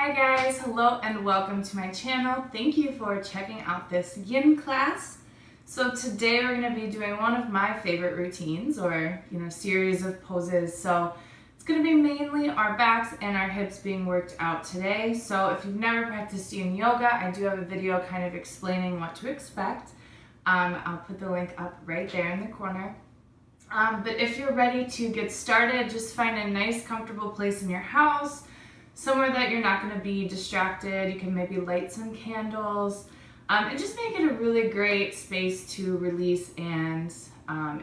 Hi guys, hello and welcome to my channel. Thank you for checking out this yin class. So today we're going to be doing one of my favorite routines or series of poses. So it's going to be mainly our backs and our hips being worked out today. So if you've never practiced yin yoga, I do have a video kind of explaining what to expect. I'll put the link up right there in the corner. But if you're ready to get started, just find a nice comfortable place in your house, somewhere that you're not going to be distracted. You can maybe light some candles and just make it a really great space to release and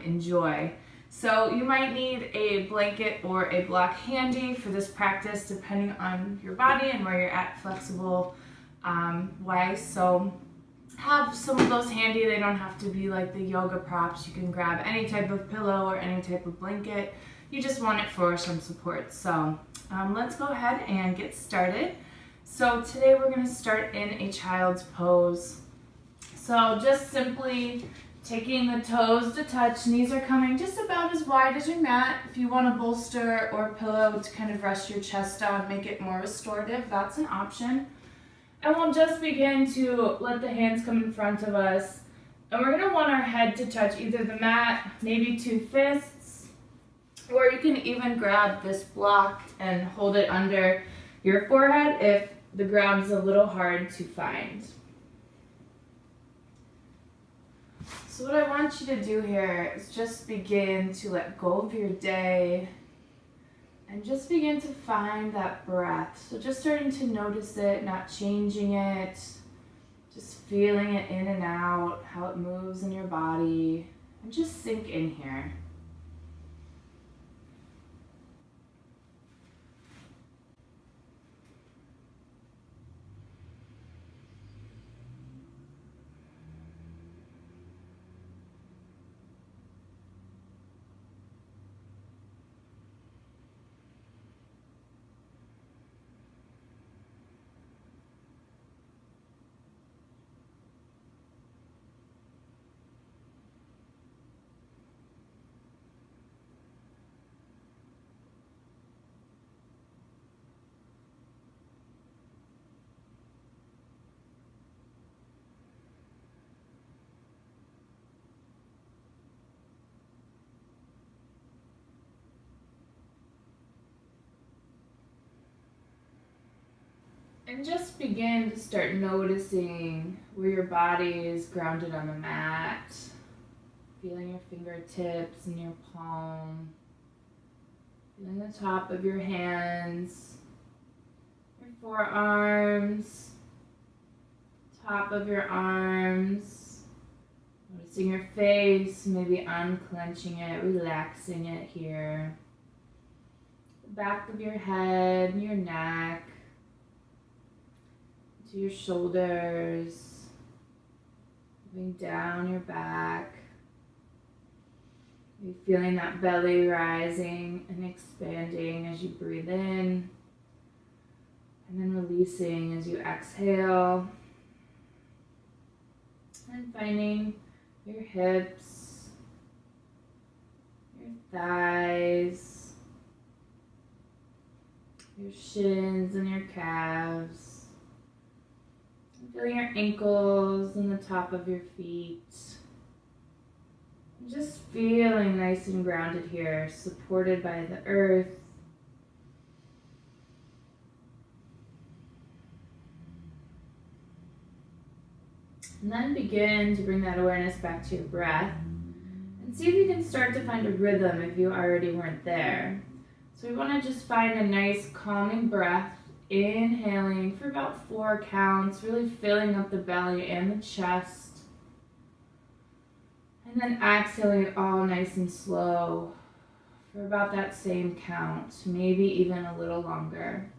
enjoy. So you might need a blanket or a block handy for this practice depending on your body and where you're at flexible wise. So have some of those handy. They don't have to be like the yoga props. You can grab any type of pillow or any type of blanket. You just want it for some support. So let's go ahead and get started. So today we're going to start in a child's pose. So just simply taking the toes to touch, knees are coming just about as wide as your mat. If you want a bolster or pillow to kind of rest your chest on, make it more restorative, that's an option. And we'll just begin to let the hands come in front of us. And we're going to want our head to touch either the mat, maybe two fists, or you can even grab this block and hold it under your forehead if the ground is a little hard to find. So what I want you to do here is just begin to let go of your day and just begin to find that breath. So just starting to notice it, not changing it, just feeling it in and out, how it moves in your body, and just sink in here. And just begin to start noticing where your body is grounded on the mat. Feeling your fingertips and your palm. Feeling the top of your hands, your forearms, top of your arms. Noticing your face, maybe unclenching it, relaxing it here. The back of your head and your neck. To your shoulders, moving down your back. You're feeling that belly rising and expanding as you breathe in, and then releasing as you exhale. And finding your hips, your thighs, your shins and your calves. Feeling your ankles and the top of your feet. Just feeling nice and grounded here, supported by the earth. And then begin to bring that awareness back to your breath. And see if you can start to find a rhythm if you already weren't there. So we want to just find a nice calming breath. Inhaling for about 4 counts, really filling up the belly and the chest. And then exhaling it all nice and slow for about that same count, maybe even a little longer.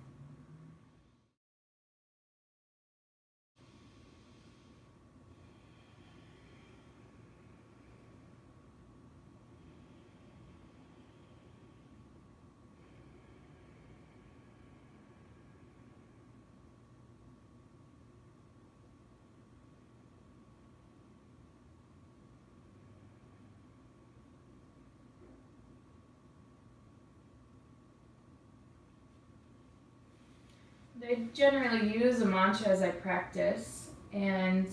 I generally use a mantra as I practice, and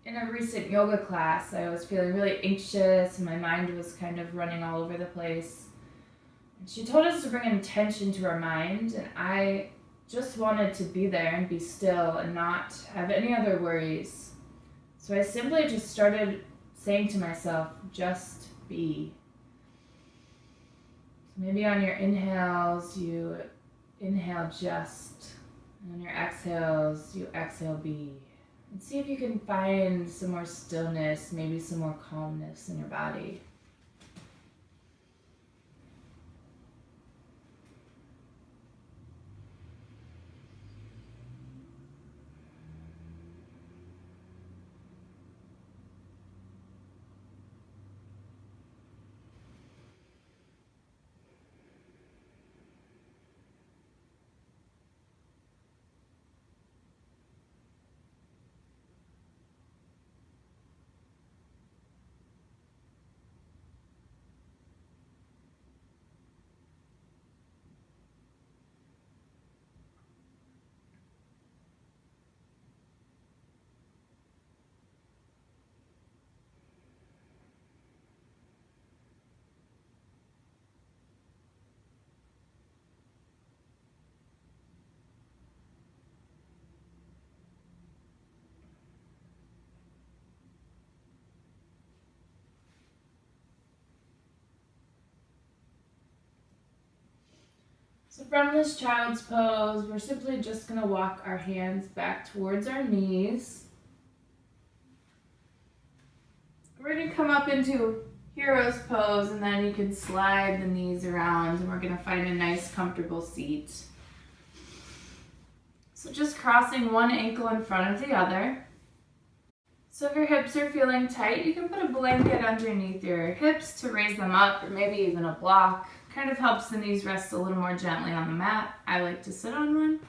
in a recent yoga class, I was feeling really anxious and my mind was kind of running all over the place. And she told us to bring intention to our mind, and I just wanted to be there and be still and not have any other worries. So I simply just started saying to myself, just be. So maybe on your inhales, you inhale just, and on your exhales, you exhale be. And see if you can find some more stillness, maybe some more calmness in your body. So from this child's pose, we're simply just going to walk our hands back towards our knees. We're going to come up into hero's pose, and then you can slide the knees around, and we're going to find a nice comfortable seat. So just crossing one ankle in front of the other. So if your hips are feeling tight, you can put a blanket underneath your hips to raise them up, or maybe even a block. Kind of helps the knees rest a little more gently on the mat. I like to sit on one.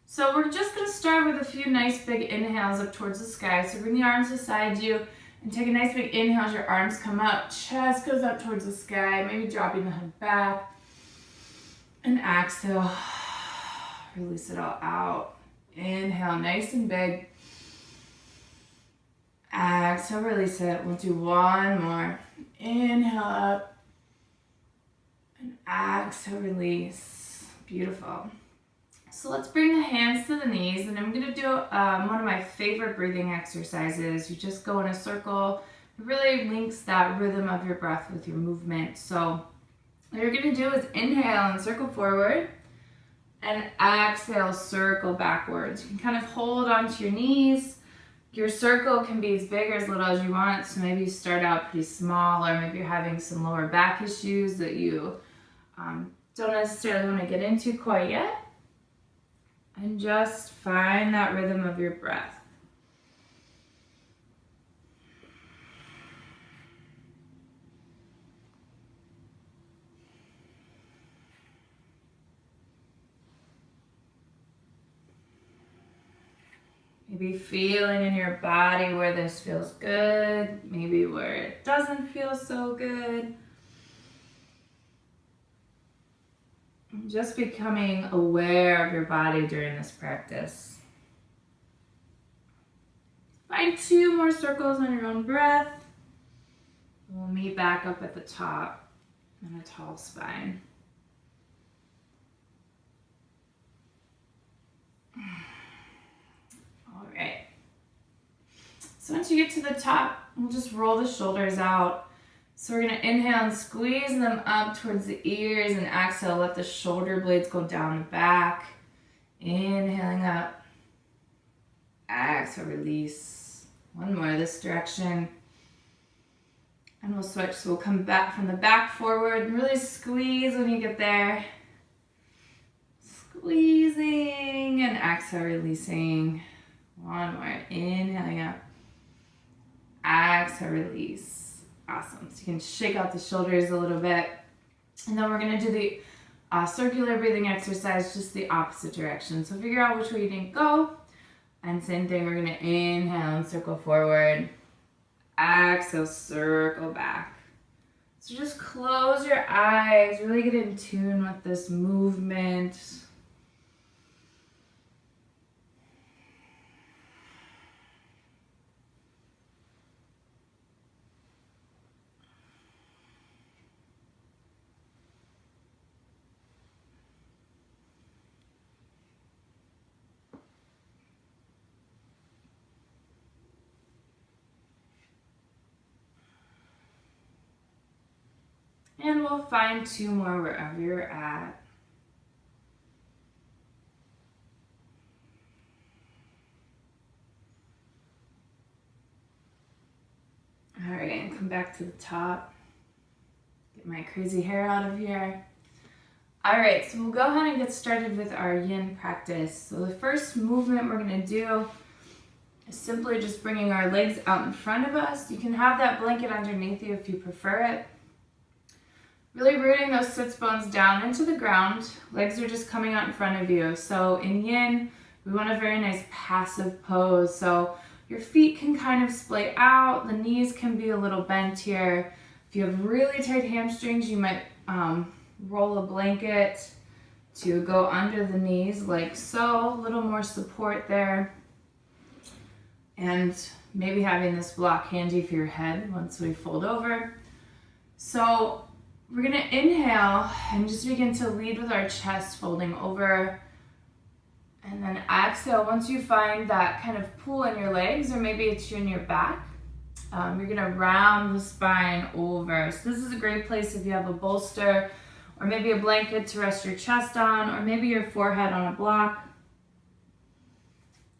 So we're just going to start with a few nice big inhales up towards the sky. So bring the arms beside you and take a nice big inhale as your arms come up. Chest goes up towards the sky, maybe dropping the head back. And exhale. Release it all out. Inhale, nice and big. Exhale, release it. We'll do one more. Inhale up. And exhale, release. Beautiful. So let's bring the hands to the knees, and I'm going to do one of my favorite breathing exercises. You just go in a circle. It really links that rhythm of your breath with your movement. So what you're going to do is inhale and circle forward, and exhale, circle backwards. You can kind of hold onto your knees. Your circle can be as big or as little as you want. So maybe you start out pretty small, or maybe you're having some lower back issues that you don't necessarily want to get into quite yet. And just find that rhythm of your breath. Maybe feeling in your body where this feels good, maybe where it doesn't feel so good. Just becoming aware of your body during this practice. Find 2 more circles on your own breath. We'll meet back up at the top and a tall spine. All right. So once you get to the top, we'll just roll the shoulders out. So we're going to inhale and squeeze them up towards the ears, and exhale, let the shoulder blades go down the back. Inhaling up. Exhale, release. One more this direction. And we'll switch. So we'll come back from the back forward and really squeeze when you get there. Squeezing and exhale, releasing. One more. Inhaling up. Exhale, release. Awesome. So you can shake out the shoulders a little bit. And then we're going to do the circular breathing exercise, just the opposite direction. So figure out which way you didn't go. And same thing, we're going to inhale and circle forward. Exhale, circle back. So just close your eyes. Really get in tune with this movement. we'll find 2 more wherever you're at. All right, and come back to the top. Get my crazy hair out of here. All right, so we'll go ahead and get started with our yin practice. So the first movement we're gonna do is simply just bringing our legs out in front of us. You can have that blanket underneath you if you prefer it. Really rooting those sits bones down into the ground. Legs are just coming out in front of you. So in yin, we want a very nice passive pose. So your feet can kind of splay out. The knees can be a little bent here. If you have really tight hamstrings, you might roll a blanket to go under the knees like so. A little more support there. And maybe having this block handy for your head once we fold over. So we're gonna inhale and just begin to lead with our chest folding over. And then exhale, once you find that kind of pull in your legs, or maybe it's in your back, you're gonna round the spine over. So this is a great place if you have a bolster, or maybe a blanket to rest your chest on, or maybe your forehead on a block.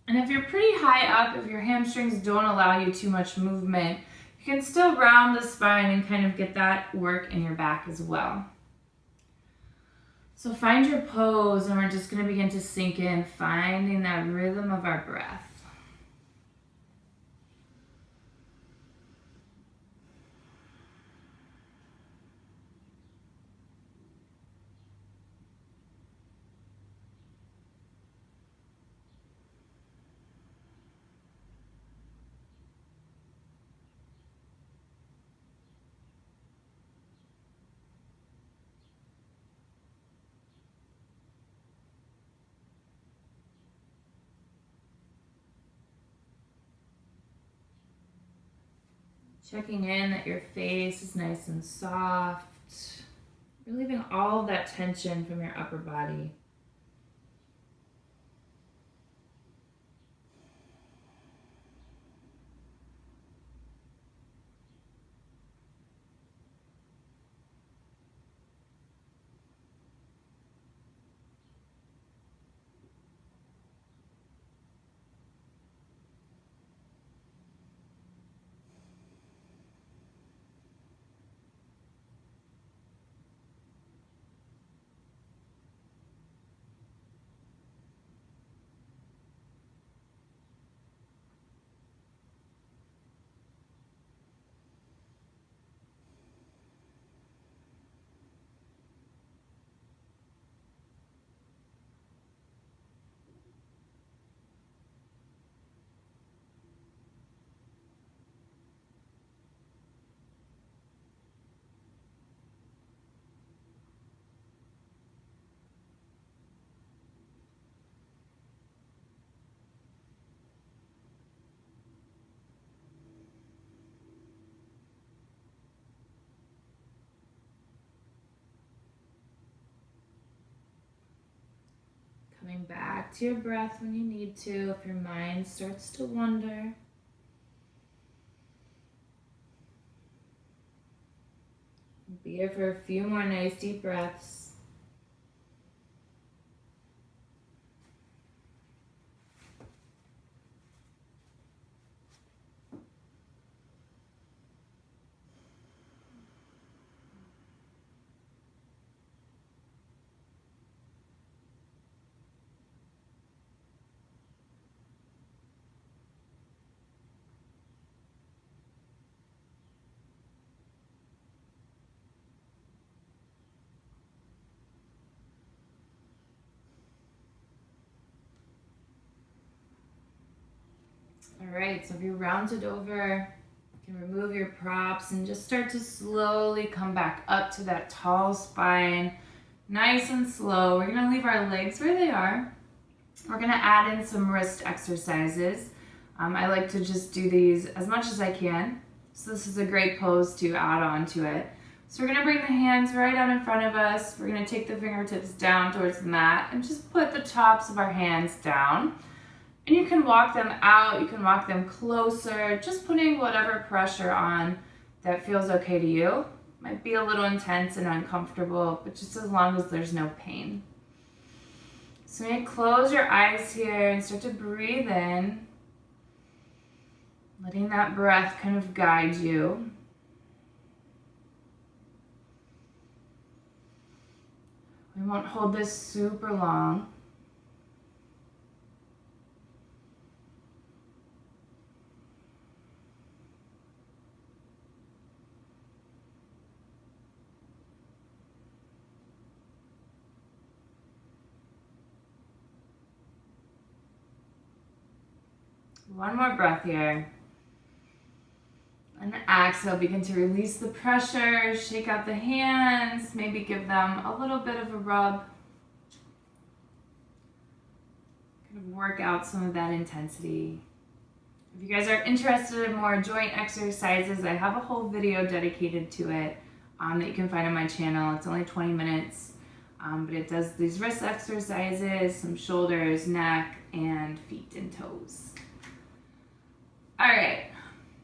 And if you're pretty high up, if your hamstrings don't allow you too much movement, you can still round the spine and kind of get that work in your back as well. So find your pose, and we're just going to begin to sink in, finding that rhythm of our breath. Checking in that your face is nice and soft, relieving all of that tension from your upper body. Coming back to your breath when you need to, if your mind starts to wander. Be here for a few more nice deep breaths. All right, so if you're rounded over, you can remove your props and just start to slowly come back up to that tall spine, nice and slow. We're gonna leave our legs where they are. We're gonna add in some wrist exercises. I like to just do these as much as I can. So this is a great pose to add on to it. So we're gonna bring the hands right out in front of us. We're gonna take the fingertips down towards the mat and just put the tops of our hands down. And you can walk them out, you can walk them closer, just putting whatever pressure on that feels okay to you. Might be a little intense and uncomfortable, but just as long as there's no pain. So you close your eyes here and start to breathe in, letting that breath kind of guide you. We won't hold this super long. One more breath here. And exhale, begin to release the pressure, shake out the hands, maybe give them a little bit of a rub. Kind of work out some of that intensity. If you guys are interested in more joint exercises, I have a whole video dedicated to it that you can find on my channel. It's only 20 minutes, but it does these wrist exercises, some shoulders, neck, and feet and toes. All right,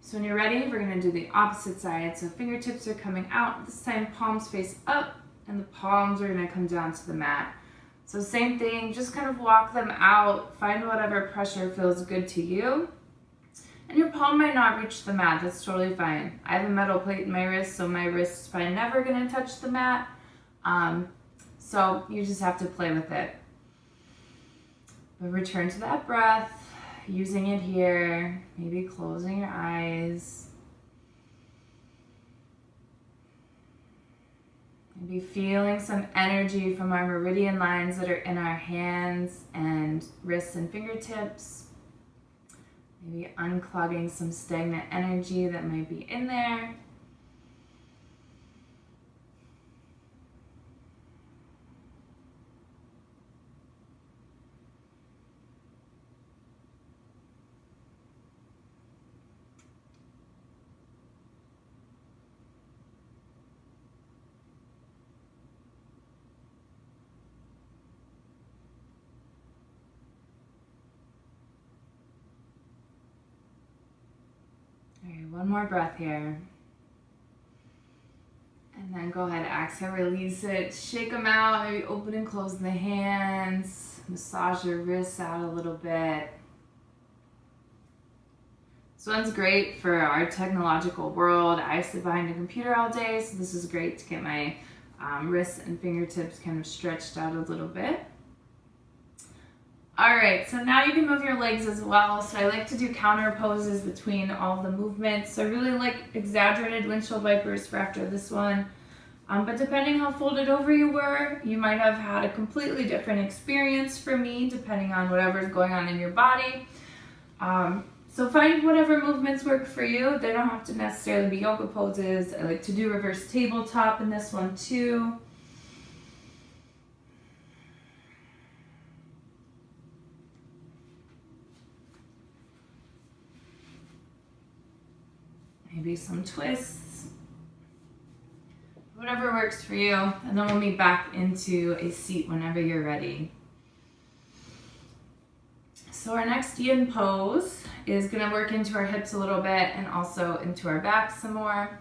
so when you're ready, we're gonna do the opposite side. So fingertips are coming out, this time palms face up, and the palms are gonna come down to the mat. So same thing, just kind of walk them out, find whatever pressure feels good to you. And your palm might not reach the mat, that's totally fine. I have a metal plate in my wrist, so my wrist is probably never gonna touch the mat. So you just have to play with it. But return to that breath. Using it here, maybe closing your eyes. Maybe feeling some energy from our meridian lines that are in our hands and wrists and fingertips. Maybe unclogging some stagnant energy that might be in there. One more breath here. And then go ahead, exhale, release it. Shake them out, maybe open and close the hands. Massage your wrists out a little bit. This one's great for our technological world. I sit behind a computer all day, so this is great to get my wrists and fingertips kind of stretched out a little bit. All right, so now you can move your legs as well. So I like to do counter poses between all the movements. So I really like exaggerated windshield wipers for after this one. But depending how folded over you were, you might have had a completely different experience for me, depending on whatever's going on in your body. So find whatever movements work for you. They don't have to necessarily be yoga poses. I like to do reverse tabletop in this one too. Maybe some twists, whatever works for you, and then we'll meet back into a seat whenever you're ready. So our next yin pose is going to work into our hips a little bit and also into our back some more.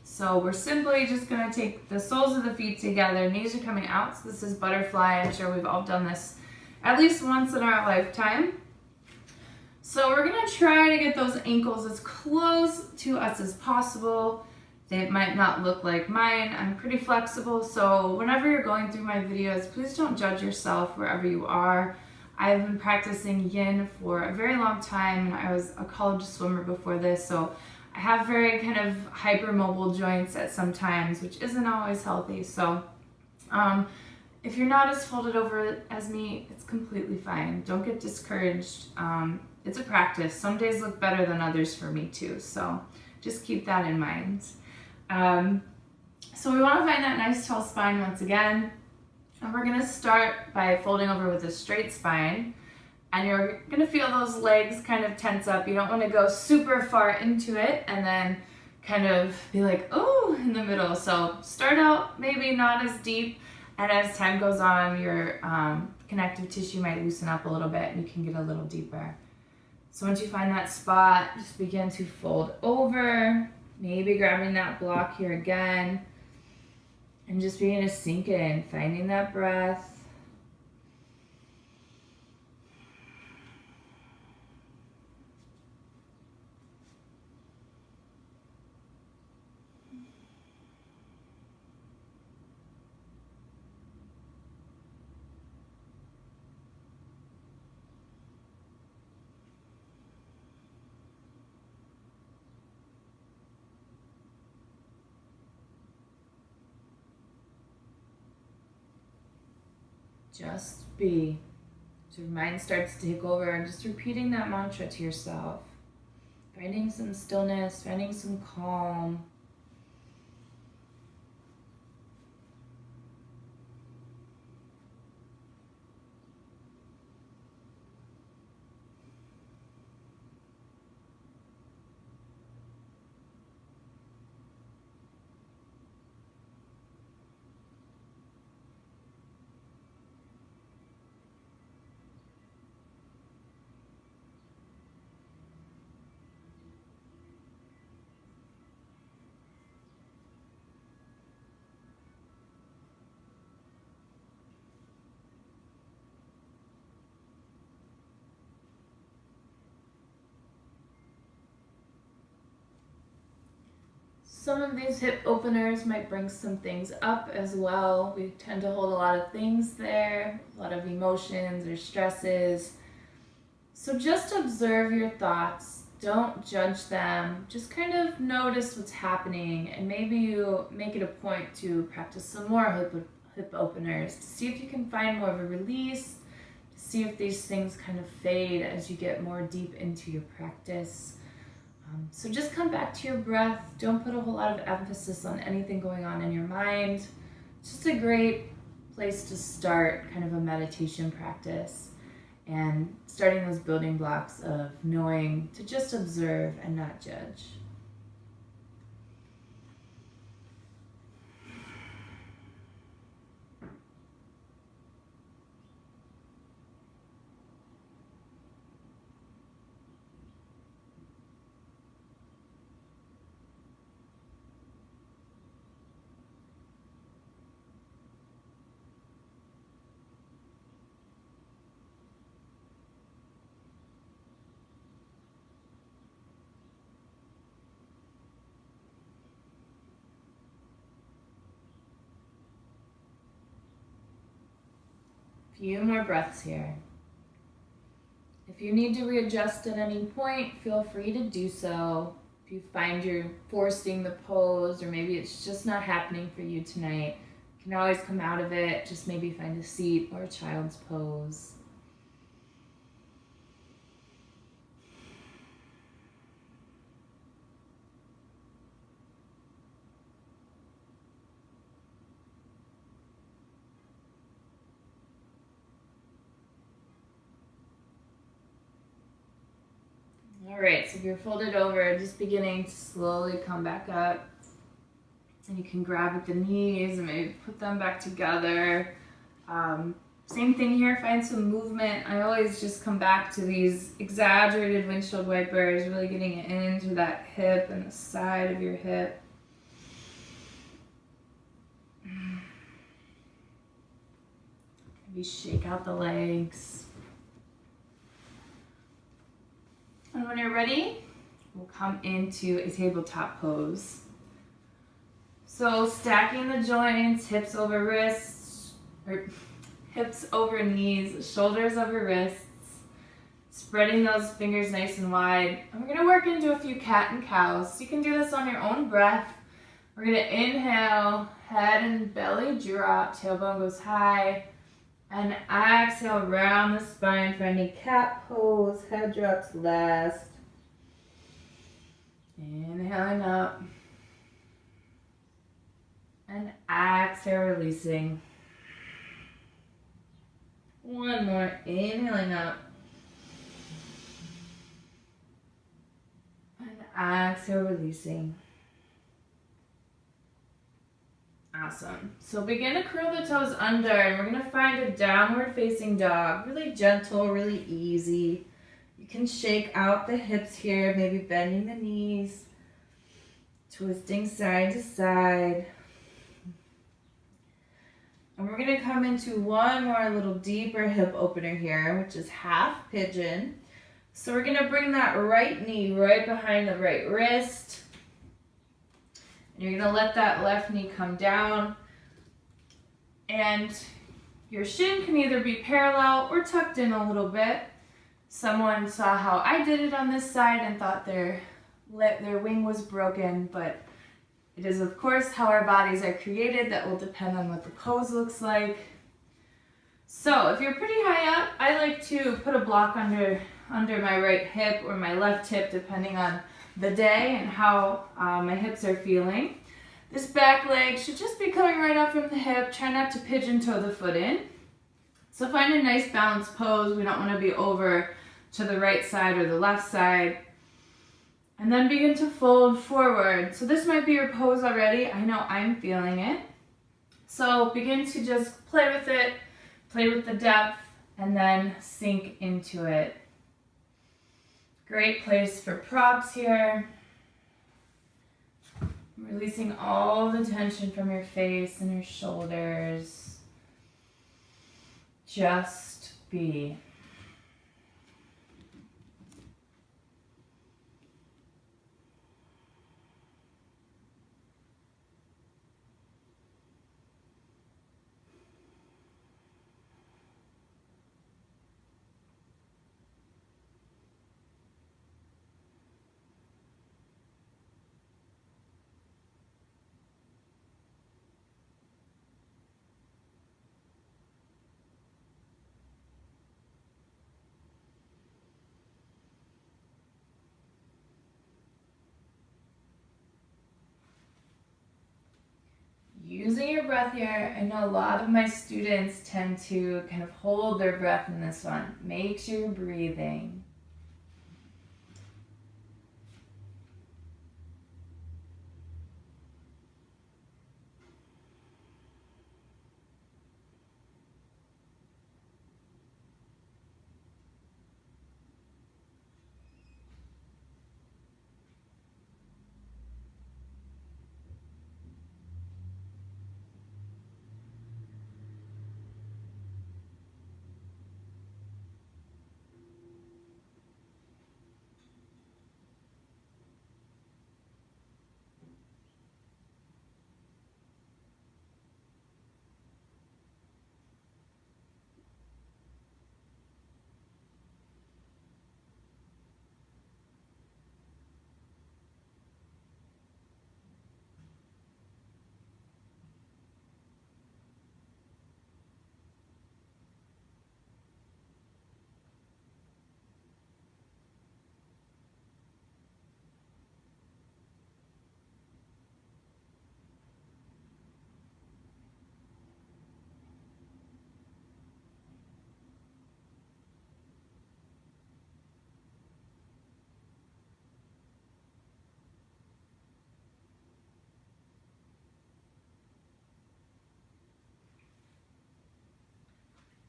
So we're simply just going to take the soles of the feet together, knees are coming out, so this is butterfly. I'm sure we've all done this at least once in our lifetime. So we're gonna try to get those ankles as close to us as possible. They might not look like mine. I'm pretty flexible, so whenever you're going through my videos, please don't judge yourself wherever you are. I've been practicing yin for a very long time, and I was a college swimmer before this, so I have very kind of hypermobile joints at some times, which isn't always healthy. So if you're not as folded over as me, it's completely fine. Don't get discouraged. It's a practice. Some days look better than others for me too, so just keep that in mind. So we want to find that nice tall spine once again, and we're going to start by folding over with a straight spine, and you're going to feel those legs kind of tense up. You don't want to go super far into it and then kind of be like, oh, in the middle. So start out maybe not as deep, and as time goes on, your connective tissue might loosen up a little bit and you can get a little deeper. So once you find that spot, just begin to fold over, maybe grabbing that block here again. And just begin to sink in, finding that breath. Just be. So your mind starts to take over and just repeating that mantra to yourself. Finding some stillness, finding some calm. Some of these hip openers might bring some things up as well. We tend to hold a lot of things there, a lot of emotions or stresses. So just observe your thoughts. Don't judge them. Just kind of notice what's happening, and maybe you make it a point to practice some more hip openers to see if you can find more of a release, to see if these things kind of fade as you get more deep into your practice. So just come back to your breath. Don't put a whole lot of emphasis on anything going on in your mind. It's just a great place to start kind of a meditation practice and starting those building blocks of knowing to just observe and not judge. Few more breaths here. If you need to readjust at any point, feel free to do so. If you find you're forcing the pose, or maybe it's just not happening for you tonight, you can always come out of it. Just maybe find a seat or a child's pose. Alright, so if you're folded over, just beginning to slowly come back up. And you can grab at the knees and maybe put them back together. Same thing here, find some movement. I always just come back to these exaggerated windshield wipers, really getting into that hip and the side of your hip. Maybe shake out the legs. And when you're ready, we'll come into a tabletop pose. So stacking the joints, hips over wrists, or hips over knees, shoulders over wrists, spreading those fingers nice and wide. And we're gonna work into a few cat and cows. So you can do this on your own breath. We're gonna inhale, head and belly drop, tailbone goes high. And exhale, round the spine, finding cat pose, head drops last. Inhaling up. And exhale, releasing. One more, inhaling up. And exhale, releasing. Awesome. So begin to curl the toes under, and we're going to find a downward facing dog. Really gentle, really easy. You can shake out the hips here, maybe bending the knees, twisting side to side. And we're going to come into one more little deeper hip opener here, which is half pigeon. So we're going to bring that right knee right behind the right wrist. And you're going to let that left knee come down. And your shin can either be parallel or tucked in a little bit. Someone saw how I did it on this side and thought their wing was broken, but it is of course how our bodies are created. That will depend on what the pose looks like. So if you're pretty high up, I like to put a block under my right hip or my left hip, depending on the day and how my hips are feeling. This back leg should just be coming right up from the hip. Try not to pigeon toe the foot in. So find a nice balanced pose. We don't want to be over to the right side or the left side. And then begin to fold forward. So this might be your pose already. I know I'm feeling it. So begin to just play with it, play with the depth, and then sink into it. Great place for props here. Releasing all the tension from your face and your shoulders. Just be. Using your breath here. I know a lot of my students tend to kind of hold their breath in this one. Make sure you're breathing.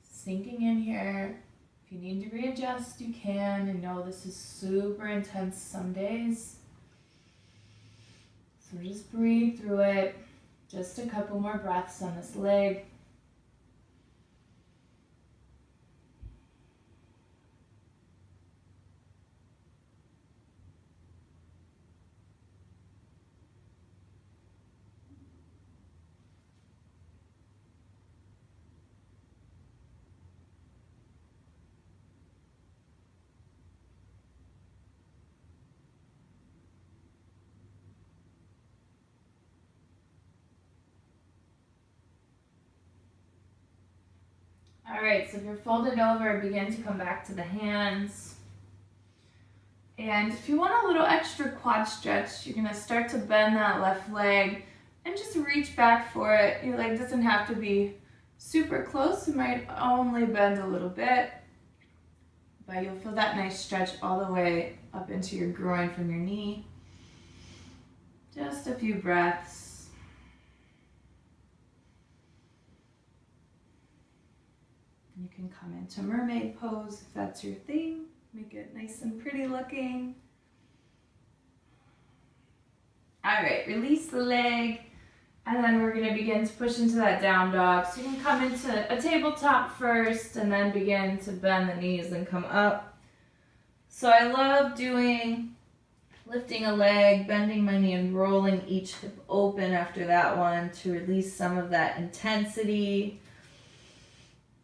Sinking in here. If you need to readjust, you can. I know this is super intense some days. So just breathe through it. Just a couple more breaths on this leg. All right, so if you're folded over, begin to come back to the hands. And if you want a little extra quad stretch, you're gonna start to bend that left leg and just reach back for it. Your leg doesn't have to be super close. It might only bend a little bit, but you'll feel that nice stretch all the way up into your groin from your knee. Just a few breaths. You can come into mermaid pose if that's your thing. Make it nice and pretty looking. All right, release the leg. And then we're going to begin to push into that down dog. So you can come into a tabletop first and then begin to bend the knees and come up. So I love lifting a leg, bending my knee, and rolling each hip open after that one to release some of that intensity.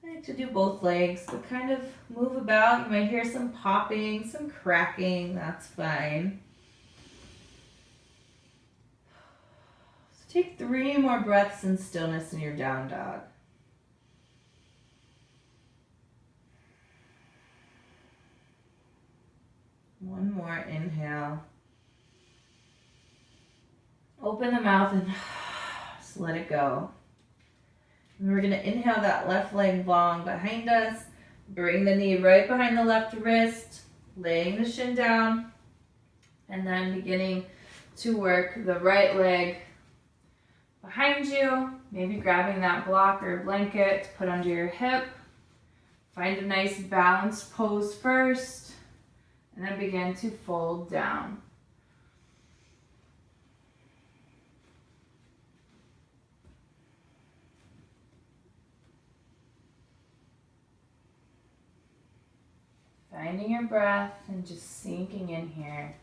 I like to do both legs, but kind of move about. You might hear some popping, some cracking, that's fine. So take 3 more breaths in stillness in your down dog. One more inhale. Open the mouth and just let it go. And we're going to inhale that left leg long behind us. Bring the knee right behind the left wrist, laying the shin down, and then beginning to work the right leg behind you. Maybe grabbing that block or blanket to put under your hip. Find a nice balanced pose first, and then begin to fold down. Finding your breath and just sinking in here.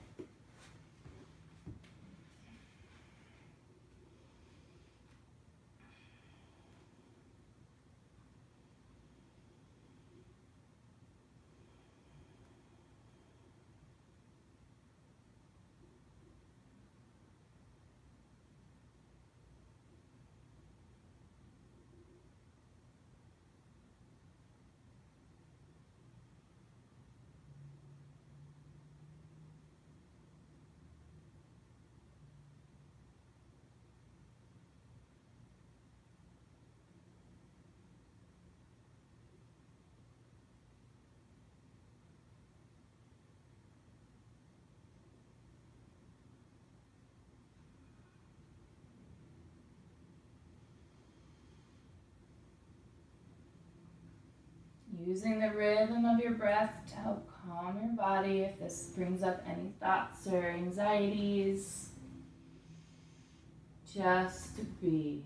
Using the rhythm of your breath to help calm your body if this brings up any thoughts or anxieties. Just be.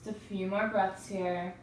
Just a few more breaths here.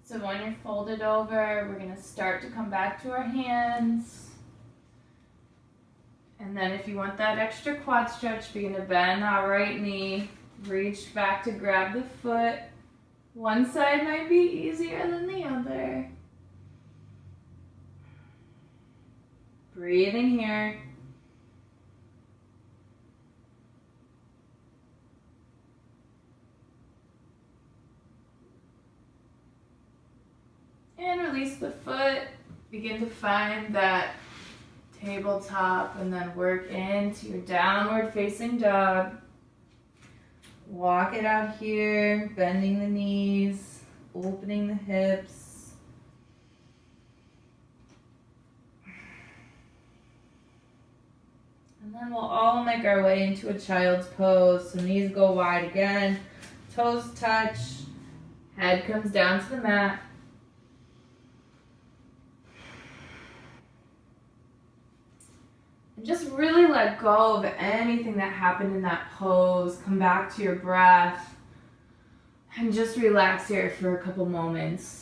So when you're folded over, we're going to start to come back to our hands. And And then if you want that extra quad stretch, begin to bend that right knee. Reach back to grab the foot. One side might be easier than the other. Breathing here. And release the foot. Begin to find that tabletop and then work into your downward facing dog. Walk it out here, bending the knees, opening the hips. And then we'll all make our way into a child's pose. So knees go wide again, toes touch, head comes down to the mat. And just really let go of anything that happened in that pose. Come back to your breath and just relax here for a couple moments.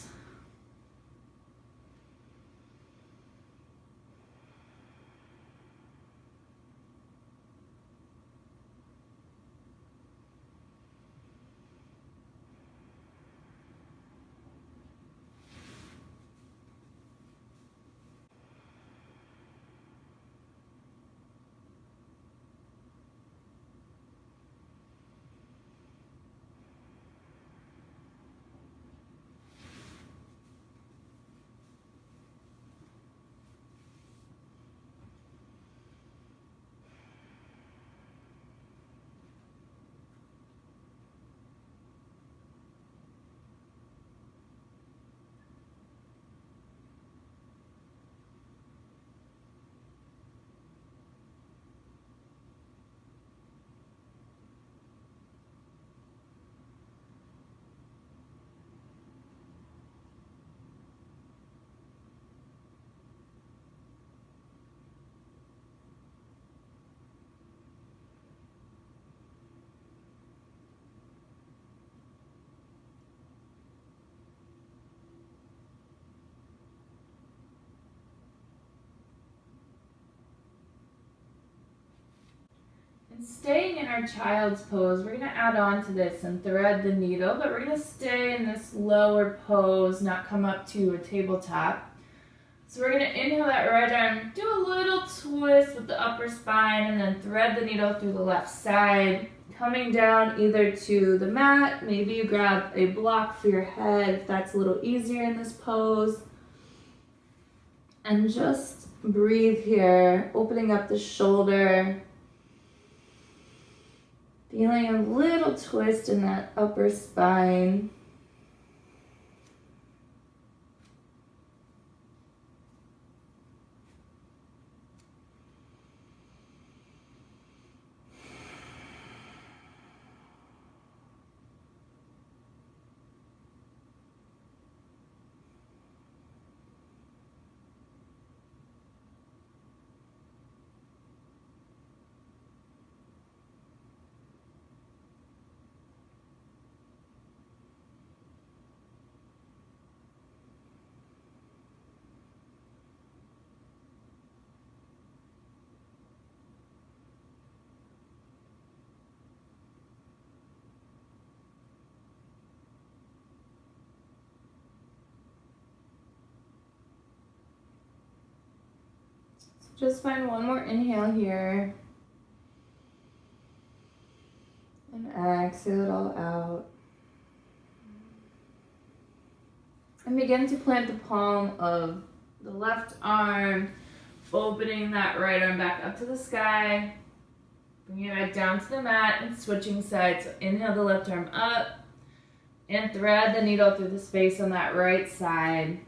Staying in our child's pose, we're going to add on to this and thread the needle, but we're going to stay in this lower pose, not come up to a tabletop. So we're going to inhale that right arm, do a little twist with the upper spine, and then thread the needle through the left side, coming down either to the mat. Maybe you grab a block for your head if that's a little easier in this pose. And just breathe here, opening up the shoulder. Feeling a little twist in that upper spine. Just find one more inhale here. And exhale it all out. And begin to plant the palm of the left arm, opening that right arm back up to the sky. Bringing it back down to the mat and switching sides. So inhale the left arm up and thread the needle through the space on that right side.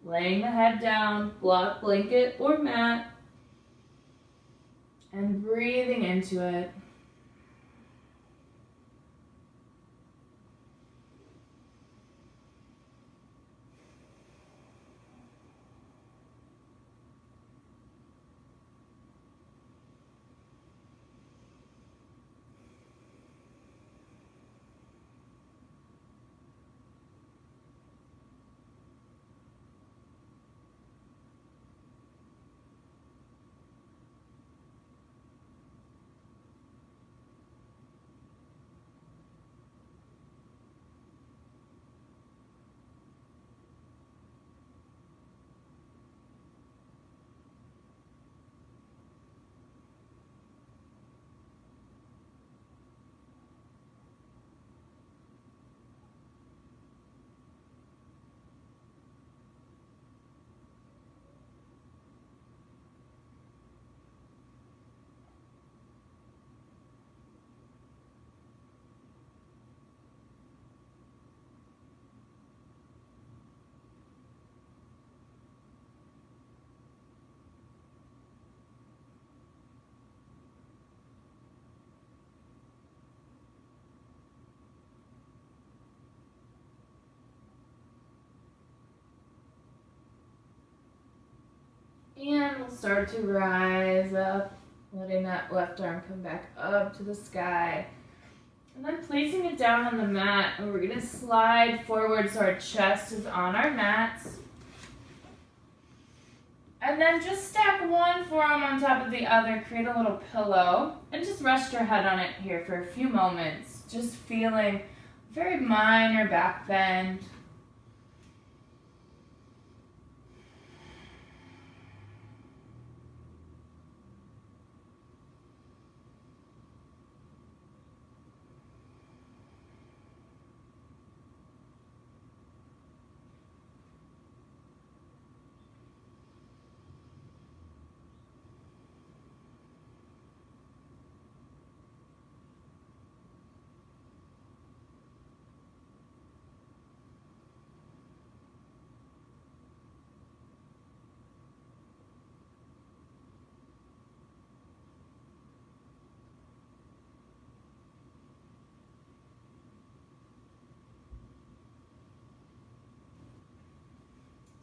Laying the head down, block, blanket, or mat. And breathing into it. start to rise up, letting that left arm come back up to the sky. And then placing it down on the mat, and we're going to slide forward so our chest is on our mats. And then just stack one forearm on top of the other, create a little pillow, and just rest your head on it here for a few moments. Just feeling very minor back bend.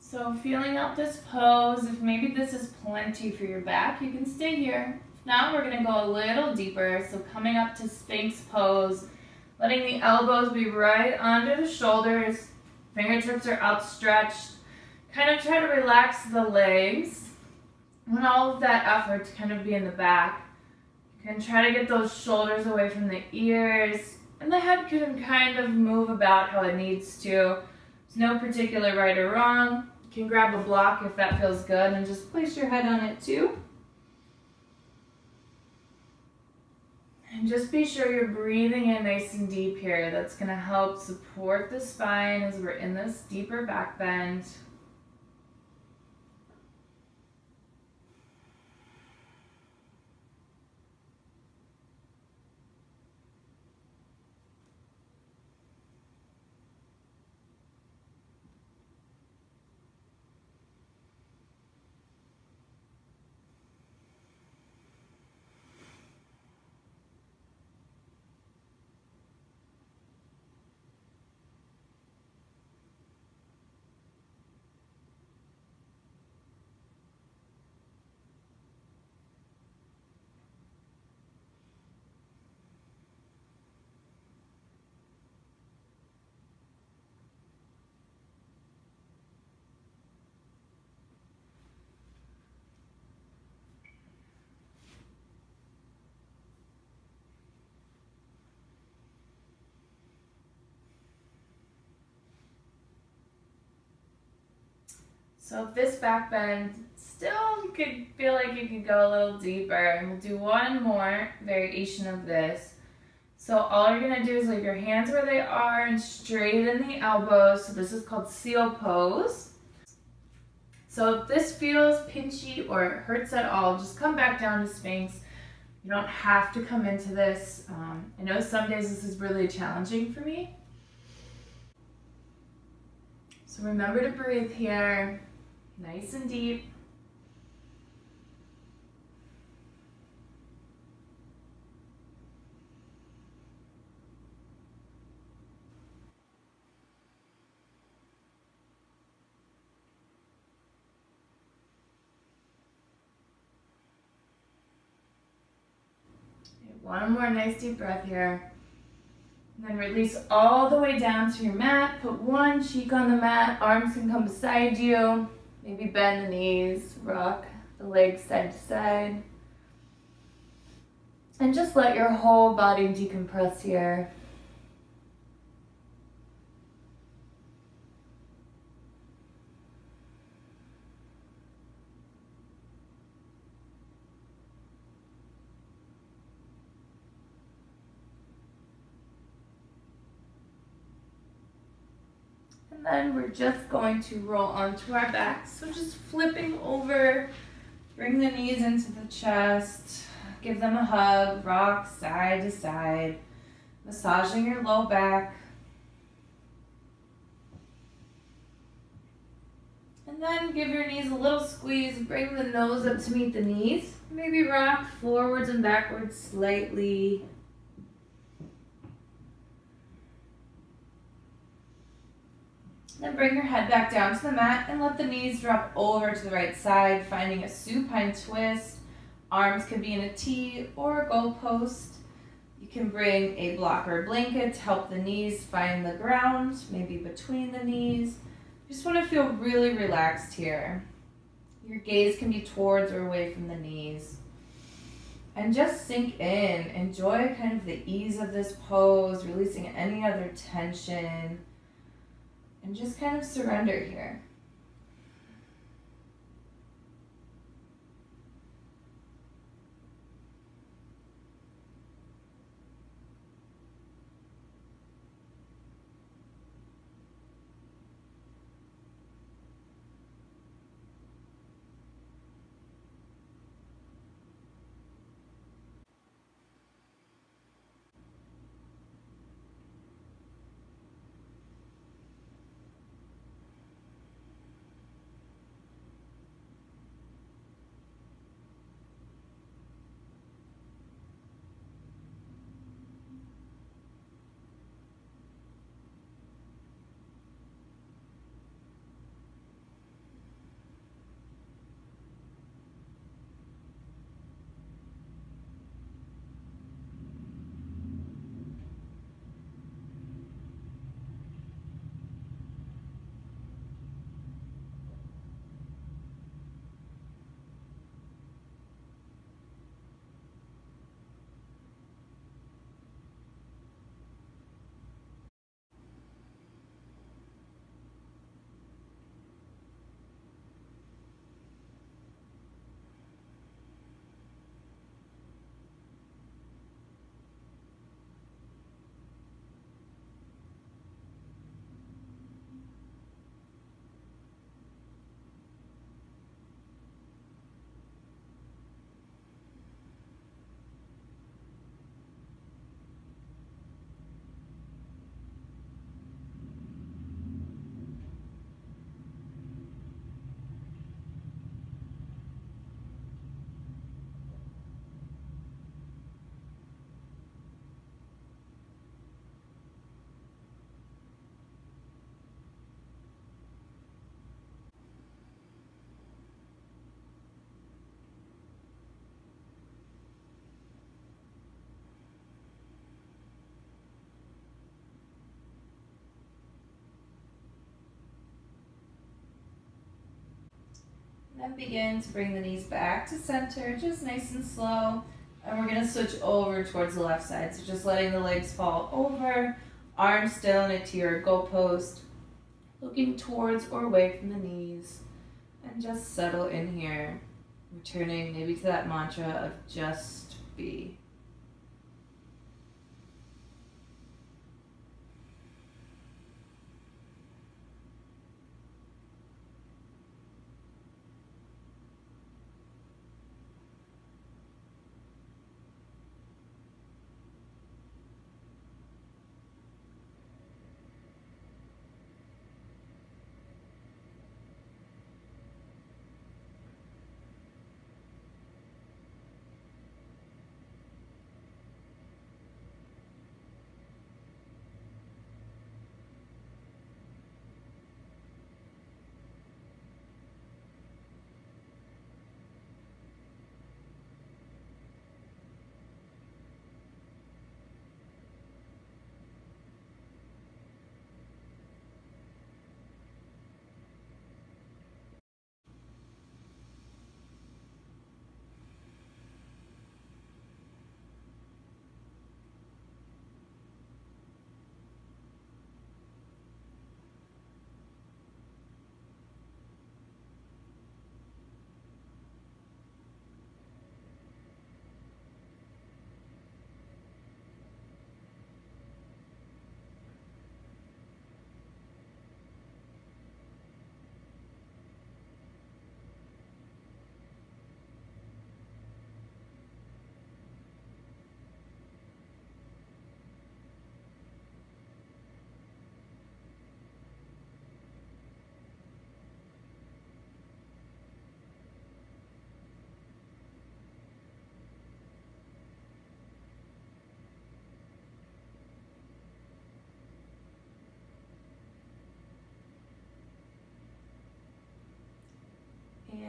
So feeling out this pose, if maybe this is plenty for your back, you can stay here. Now we're going to go a little deeper, so coming up to Spinks pose, letting the elbows be right under the shoulders, fingertips are outstretched. Kind of try to relax the legs. I want all of that effort to kind of be in the back. You can try to get those shoulders away from the ears, and the head can kind of move about how it needs to. There's no particular right or wrong. You can grab a block if that feels good and just place your head on it too. And just be sure you're breathing in nice and deep here. That's going to help support the spine as we're in this deeper back bend. So if this back bend, still you could feel like you could go a little deeper, and we'll do one more variation of this. So all you're gonna do is leave your hands where they are and straighten the elbows. So this is called seal pose. So if this feels pinchy or hurts at all, just come back down to Spinks. You don't have to come into this. I know some days this is really challenging for me. So remember to breathe here. Nice and deep. One more nice deep breath here. And then release all the way down to your mat. Put one cheek on the mat. Arms can come beside you. Maybe bend the knees, rock the legs side to side. And just let your whole body decompress here. And then we're just going to roll onto our backs. So just flipping over, bring the knees into the chest, give them a hug, rock side to side, massaging your low back. And then give your knees a little squeeze, bring the nose up to meet the knees. Maybe rock forwards and backwards slightly. Then bring your head back down to the mat and let the knees drop over to the right side, finding a supine twist. Arms could be in a T or a goalpost. You can bring a block or a blanket to help the knees find the ground, maybe between the knees. You just want to feel really relaxed here. Your gaze can be towards or away from the knees. And just sink in. Enjoy kind of the ease of this pose, releasing any other tension. And just kind of surrender here. Then begin to bring the knees back to center, just nice and slow. And we're going to switch over towards the left side. So just letting the legs fall over, arms still in a T or goalpost, looking towards or away from the knees. And just settle in here, returning maybe to that mantra of just be.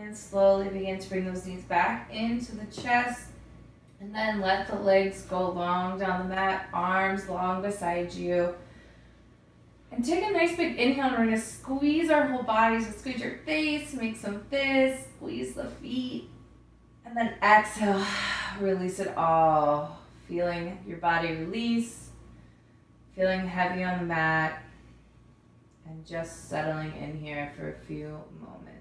And slowly begin to bring those knees back into the chest. And then let the legs go long down the mat, arms long beside you. And take a nice big inhale, and we're going to squeeze our whole body. So squeeze your face, make some fists, squeeze the feet. And then exhale, release it all. Feeling your body release, feeling heavy on the mat, and just settling in here for a few moments.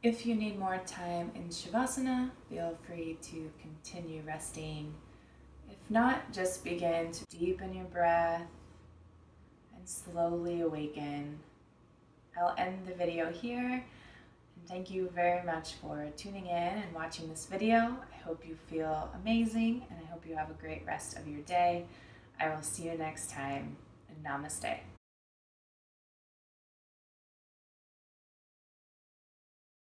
If you need more time in Shavasana, feel free to continue resting. If not, just begin to deepen your breath and slowly awaken. I'll end the video here. And thank you very much for tuning in and watching this video. I hope you feel amazing, and I hope you have a great rest of your day. I will see you next time. Namaste.